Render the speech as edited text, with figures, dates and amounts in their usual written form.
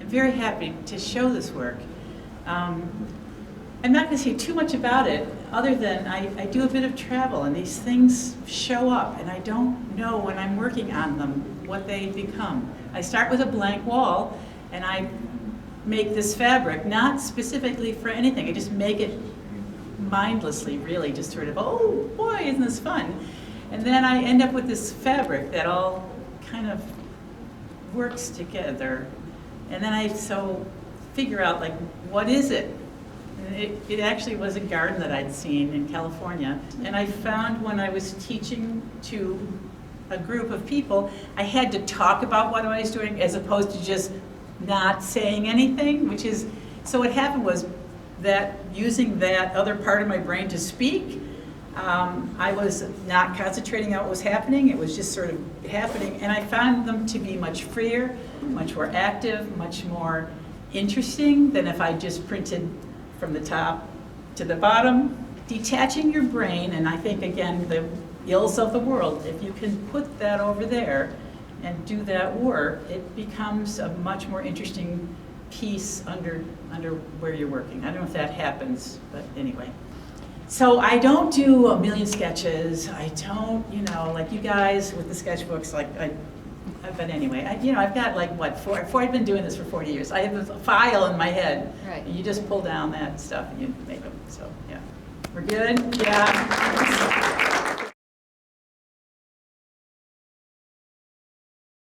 very happy to show this work. I'm not going to say too much about it, other than I do a bit of travel, and these things show up, and I don't know when I'm working on them what they become. I start with a blank wall, and I make this fabric, not specifically for anything. I just make it mindlessly, really, just sort of, oh boy, isn't this fun? And then I end up with this fabric that all kind of works together. And then I figure out, like, what is it? And it actually was a garden that I'd seen in California. And I found when I was teaching to a group of people, I had to talk about what I was doing as opposed to just not saying anything, which is, so what happened was that using that other part of my brain to speak, I was not concentrating on what was happening. It was just sort of happening, and I found them to be much freer, much more active, much more interesting than if I just printed from the top to the bottom. Detaching your brain, and I think, again, the ills of the world, if you can put that over there and do that work, it becomes a much more interesting piece under where you're working. I don't know if that happens, but anyway. So I don't do a million sketches. I don't, like you guys with the sketchbooks, but anyway, I've got like, I've been doing this for 40 years. I have a file in my head. Right. And you just pull down that stuff and you make them, so yeah. We're good? Yeah.